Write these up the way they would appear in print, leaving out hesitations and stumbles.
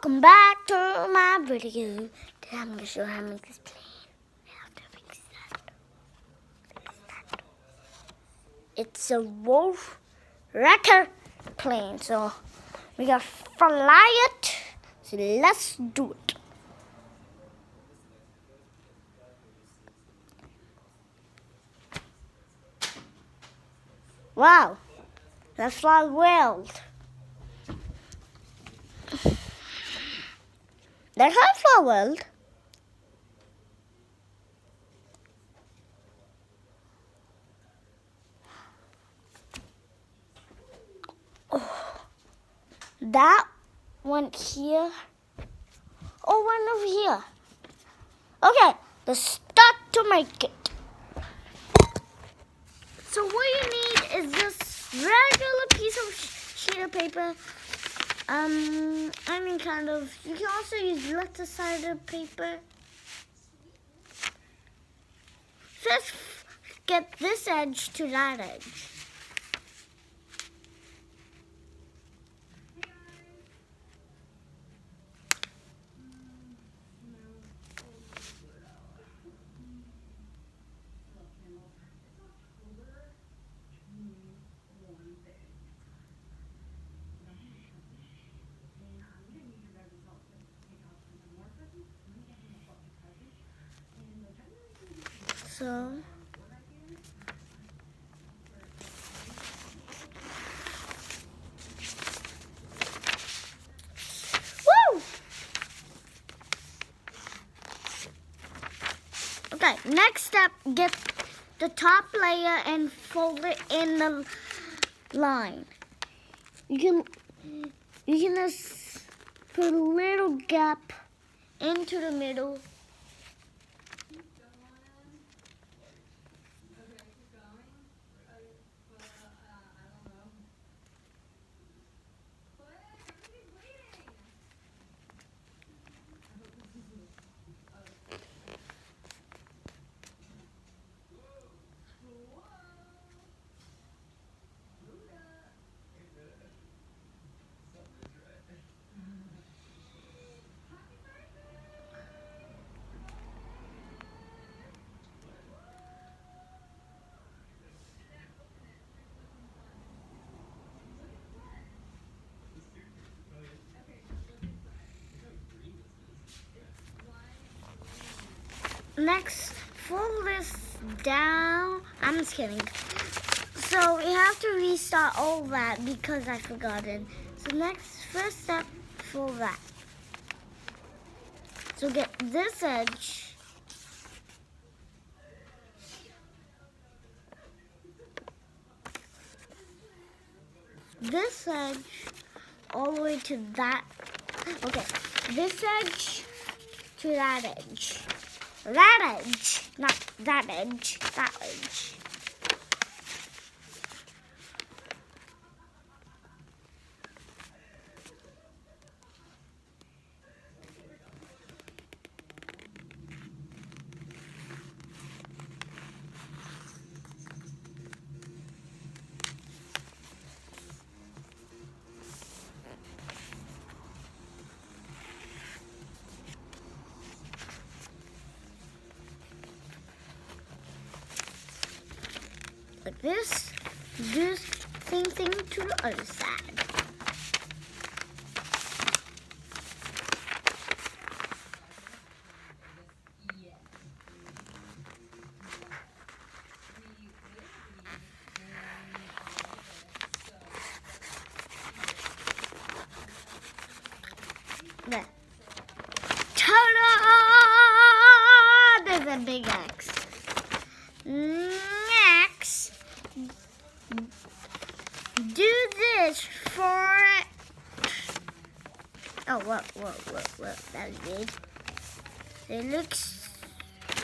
Welcome back to my video. Today I'm going to show how to make this plane. I have to fix that. It's a wolf wrecker plane. So we got to fly it. So let's do it. Wow, let's fly wild. That can't fly wild. Oh, that one here. Oh, one over here. Okay, let's start to make it. So what you need is this regular piece of sheet of paper. Any kind of. You can also use letter-sided paper. First, get this edge to that edge. So, woo! Okay, next step, get the top layer and fold it in the line. You can just put a little gap into the middle. Next, fold this down. I'm just kidding. So we have to restart all that because I forgot it. So first step, fold that. So get this edge. This edge all the way to that. Okay, this edge to that edge. That edge, not that edge, that edge. Like this, do the same thing to the other side. There. Ta-da! There's a big X. Next, do this for. Oh, whoa, that's big. It looks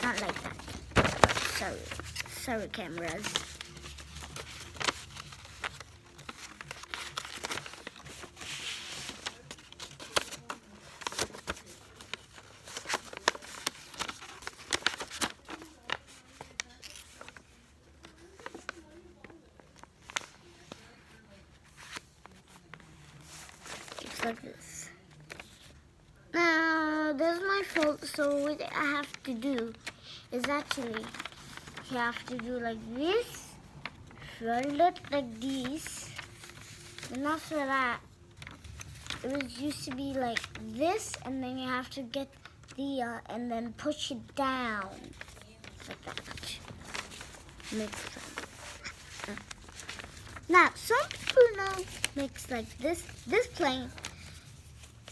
not like that. Sorry, cameras. Like this. this is my fault. So what I have to do is actually you have to do like this, fold it like this, and after that it was used to be like this, and then you have to get the and then push it down like that. Make sense. Now some people know makes like this. This plane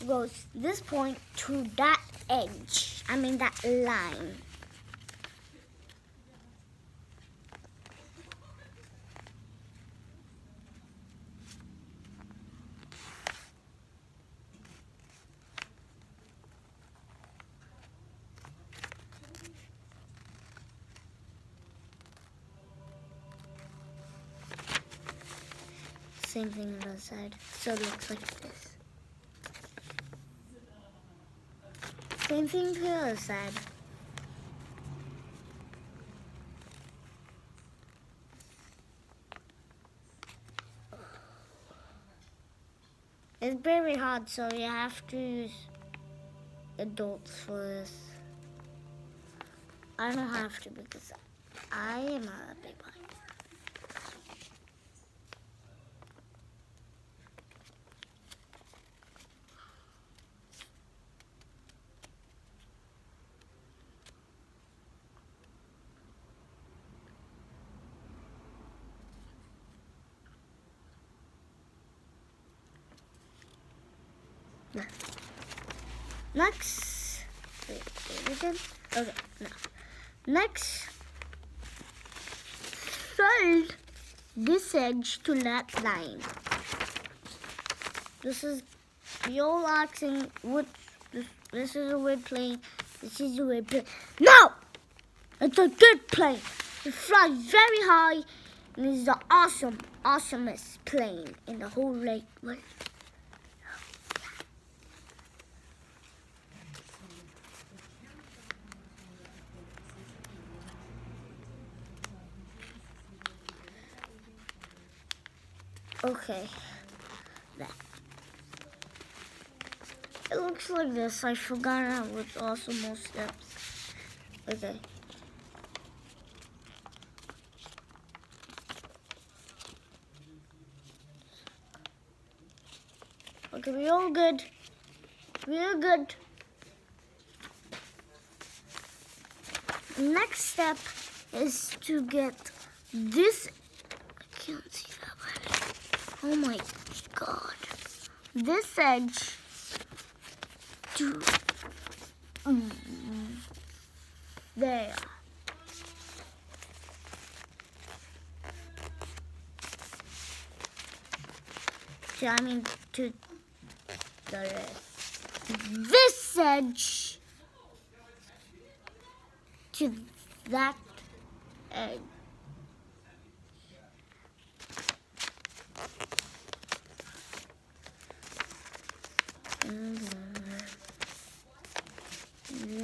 goes this point to that edge. I mean that line. Same thing on the other side. So it looks like this. Same thing to the other side. It's very hard, so you have to use adults for this. I don't have to because I am not a big one. Next, wait again. Okay, now. Next, fold this edge to that line. This is, you're asking what, this is a weird plane, this is a weird plane. No! It's a good plane. It flies very high, and it's the awesomest plane in the whole lake world. Okay, that. It looks like this. I forgot what's also more steps. Okay. Okay, we're all good. We're good. Next step is to get this. I can't see that well. Oh my God. This edge to there. So I mean to the rest. This edge to that edge.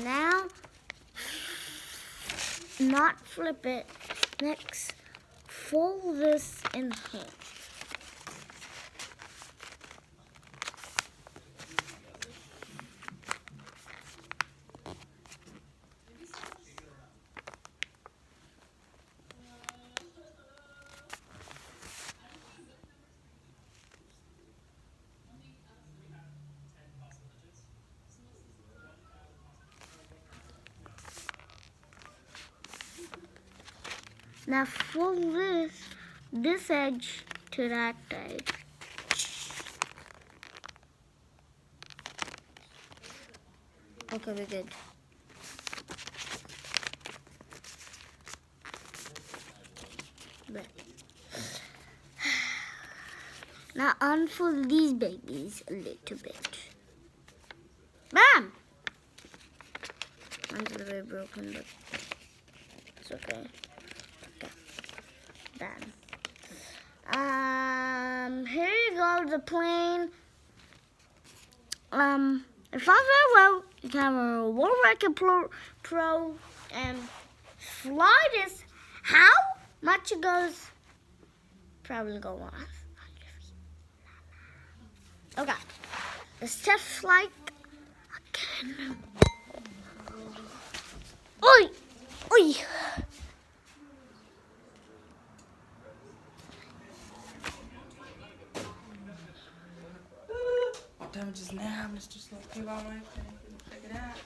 Now, not flip it. Next, fold this in half. Now fold this edge to that edge. Okay, we're good. There. Now unfold these babies a little bit. Bam! Mine's a little bit broken, but it's okay. Done. Here you go, the plane. If I very well, you can have a World Record Pro and fly this. How much it goes? Probably go 100 feet. Okay. Let's test flight again. Oi! Oi! What time is it now, Mr. Sloke? Check it out.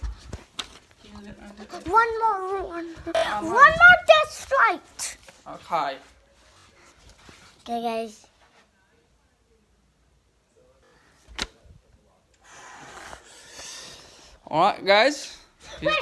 One more test flight. Okay. Okay, guys. Alright, guys. Wait,